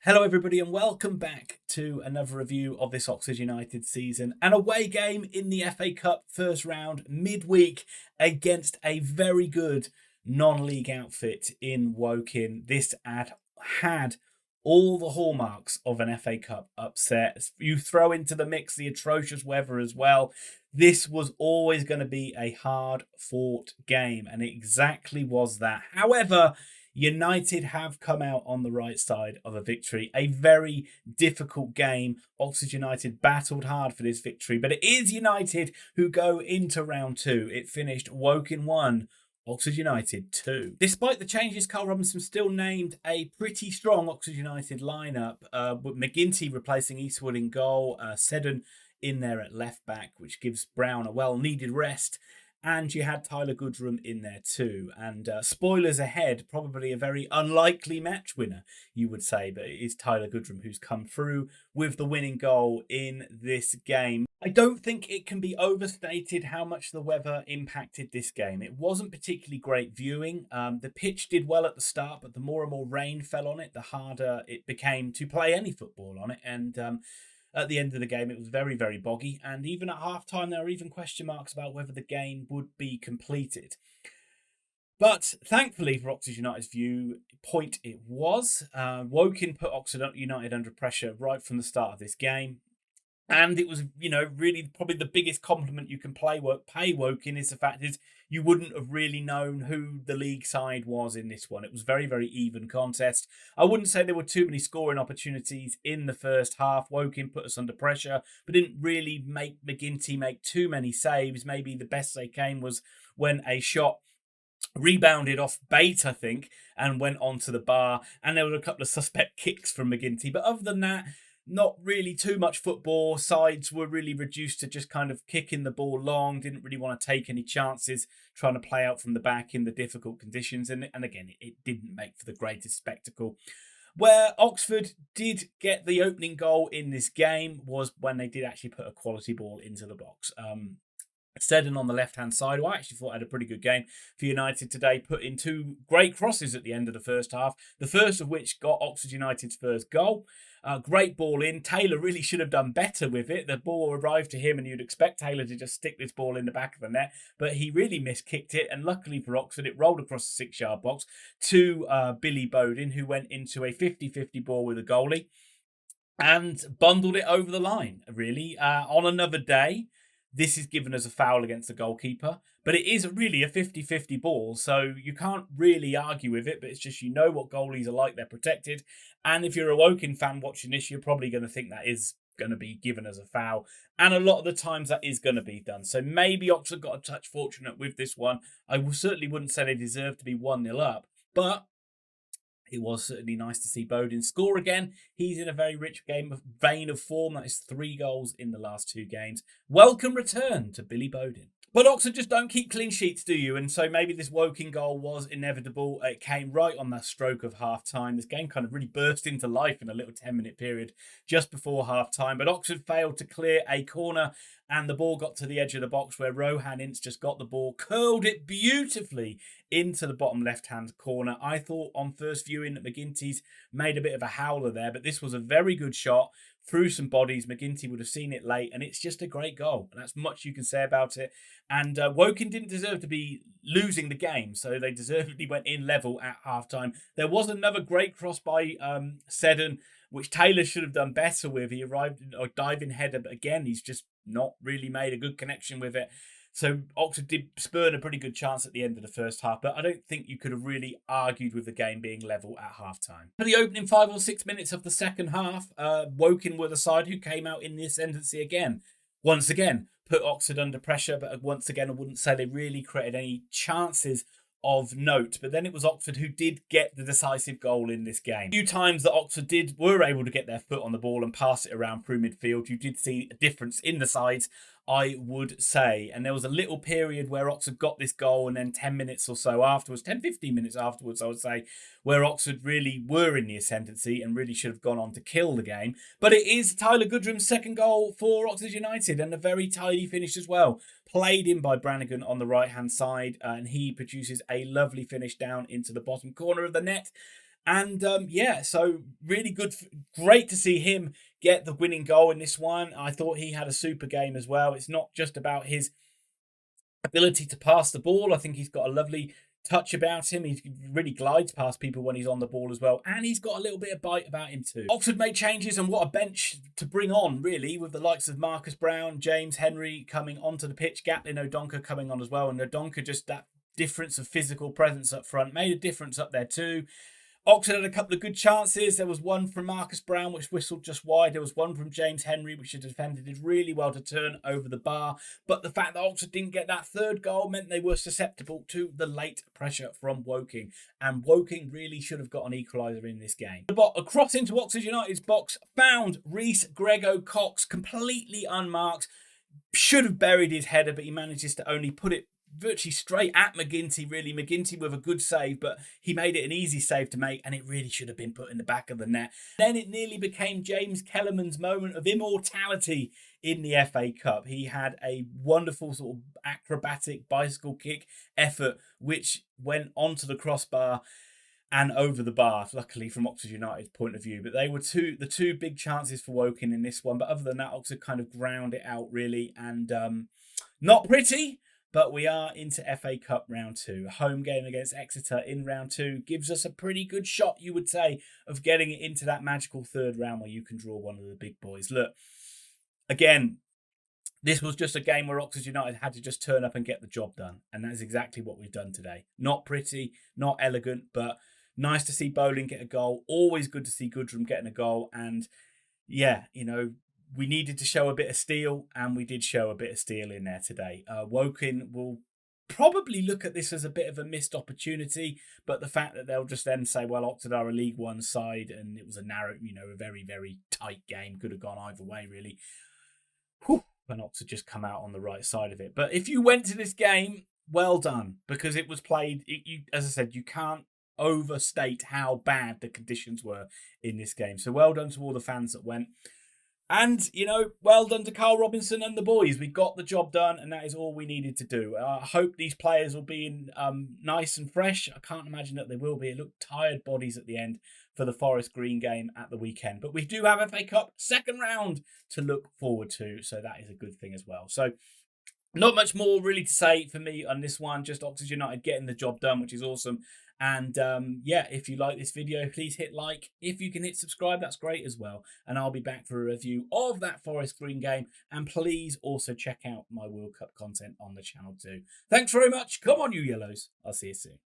Hello everybody and welcome back to another review of this Oxford United season. An away game in the FA Cup first round midweek against a very good non-league outfit in Woking. This ad had all the hallmarks of an FA Cup upset. You throw into the mix the atrocious weather as well. This was always going to be a hard-fought game, and it exactly was that. However, United have come out on the right side of a victory. A very difficult game. Oxford United battled hard for this victory, but it is United who go into round two. It finished Woking 1, Oxford United 2. Despite the changes, Carl Robinson still named a pretty strong Oxford United lineup, with McGinty replacing Eastwood in goal, Seddon in there at left back, which gives Brown a well-needed rest. And you had Tyler Goodrham in there too. And spoilers ahead, probably a very unlikely match winner, you would say. But it is Tyler Goodrham who's come through with the winning goal in this game. I don't think it can be overstated how much the weather impacted this game. It wasn't particularly great viewing. The pitch did well at the start, but the more and more rain fell on it, the harder it became to play any football on it. And at the end of the game, it was very, very boggy. And even at half-time, there were even question marks about whether the game would be completed. But thankfully, for Oxford United's viewpoint, it was. Woking put Oxford United under pressure right from the start of this game. And it was, really probably the biggest compliment you can pay Woking is the fact is you wouldn't have really known who the league side was in this one. It was very, very even contest. I wouldn't say there were too many scoring opportunities in the first half. Woking put us under pressure, but didn't really make McGinty make too many saves. Maybe the best they came was when a shot rebounded off bait, I think, and went onto the bar. And there were a couple of suspect kicks from McGinty. But other than that, not really too much football. Sides were really reduced to just kind of kicking the ball long, didn't really want to take any chances, trying to play out from the back in the difficult conditions. And again, it didn't make for the greatest spectacle. Where Oxford did get the opening goal in this game was when they did actually put a quality ball into the box. Seddon on the left-hand side, who I actually thought had a pretty good game for United today, put in two great crosses at the end of the first half, the first of which got Oxford United's first goal. Great ball in. Taylor really should have done better with it. The ball arrived to him and you'd expect Taylor to just stick this ball in the back of the net, but he really miskicked it, and luckily for Oxford, it rolled across the 6-yard box to Billy Bodin, who went into a 50-50 ball with a goalie and bundled it over the line, really. On another day, this is given as a foul against the goalkeeper, but it is really a 50-50 ball, so you can't really argue with it, but it's just what goalies are like, they're protected, and if you're a Woking fan watching this, you're probably going to think that is going to be given as a foul, and a lot of the times that is going to be done, so maybe Oxford got a touch fortunate with this one. I certainly wouldn't say they deserve to be 1-0 up, but it was certainly nice to see Bodin score again. He's in a very rich vein of form. That is 3 goals in the last 2 games. Welcome return to Billy Bodin. But Oxford just don't keep clean sheets, do you? And so maybe this Woking goal was inevitable. It came right on the stroke of half-time. This game kind of really burst into life in a little 10-minute period just before half-time. But Oxford failed to clear a corner, and the ball got to the edge of the box where Rohan Ince just got the ball, curled it beautifully into the bottom left-hand corner. I thought on first viewing that McGinty's made a bit of a howler there, but this was a very good shot through some bodies. McGinty would have seen it late, and it's just a great goal. And that's much you can say about it. And Woking didn't deserve to be losing the game, so they deservedly went in level at half-time. There was another great cross by Seddon, which Taylor should have done better with. He arrived a diving header, but again, he's just not really made a good connection with it. So Oxford did spurn a pretty good chance at the end of the first half, but I don't think you could have really argued with the game being level at half-time. For the opening 5 or 6 minutes of the second half, Woking were the side who came out in the ascendancy again. Once again, put Oxford under pressure, but once again, I wouldn't say they really created any chances of note, but then it was Oxford who did get the decisive goal in this game. A few times that Oxford were able to get their foot on the ball and pass it around through midfield. You did see a difference in the sides, I would say. And there was a little period where Oxford got this goal, and then 10 minutes or so afterwards, 10-15 minutes afterwards, I would say, where Oxford really were in the ascendancy and really should have gone on to kill the game. But it is Tyler Goodrham's second goal for Oxford United, and a very tidy finish as well. Played in by Brannigan on the right-hand side, and he produces a lovely finish down into the bottom corner of the net. And yeah, so really good, great to see him get the winning goal in this one. I thought he had a super game as well. It's not just about his ability to pass the ball. I think he's got a lovely touch about him. He really glides past people when he's on the ball as well. And he's got a little bit of bite about him too. Oxford made changes, and what a bench to bring on, really, with the likes of Marcus Brown, James Henry coming onto the pitch, Gatlin O'Donkor coming on as well. And O'Donkor, just that difference of physical presence up front, made a difference up there too. Oxford had a couple of good chances. There was one from Marcus Brown, which whistled just wide. There was one from James Henry, which the defender did really well to turn over the bar. But the fact that Oxford didn't get that third goal meant they were susceptible to the late pressure from Woking. And Woking really should have got an equaliser in this game. The ball across into Oxford United's box, found Reece Grego Cox completely unmarked. Should have buried his header, but he manages to only put it virtually straight at McGinty, really. McGinty with a good save, but he made it an easy save to make, and it really should have been put in the back of the net. Then it nearly became James Kellerman's moment of immortality in the FA Cup. He had a wonderful sort of acrobatic bicycle kick effort, which went onto the crossbar and over the bar, luckily from Oxford United's point of view. But they were the two big chances for Woking in this one. But other than that, Oxford kind of ground it out, really, and not pretty. But we are into FA Cup round 2. A home game against Exeter in round 2 gives us a pretty good shot, you would say, of getting it into that magical third round where you can draw one of the big boys. Look, again, this was just a game where Oxford United had to just turn up and get the job done. And that is exactly what we've done today. Not pretty, not elegant, but nice to see Bodin get a goal. Always good to see Goodrham getting a goal. And yeah, you know, we needed to show a bit of steel, and we did show a bit of steel in there today. Woking will probably look at this as a bit of a missed opportunity, but the fact that they'll just then say, well, Oxford are a League One side, and it was a narrow, you know, a very, very tight game. Could have gone either way, really. Whew, and Oxford just come out on the right side of it. But if you went to this game, well done, because it was played, as I said, you can't overstate how bad the conditions were in this game. So well done to all the fans that went. And, you know, well done to Carl Robinson and the boys. We got the job done, and that is all we needed to do. I hope these players will be in nice and fresh. I can't imagine that they will be. It looked tired bodies at the end for the Forest Green game at the weekend. But we do have FA Cup second round to look forward to, so that is a good thing as well. So not much more really to say for me on this one. Just Oxford United getting the job done, which is awesome. And yeah, if you like this video, please hit like. If you can hit subscribe, that's great as well. And I'll be back for a review of that Forest Green game. And please also check out my World Cup content on the channel too. Thanks very much. Come on, you yellows. I'll see you soon.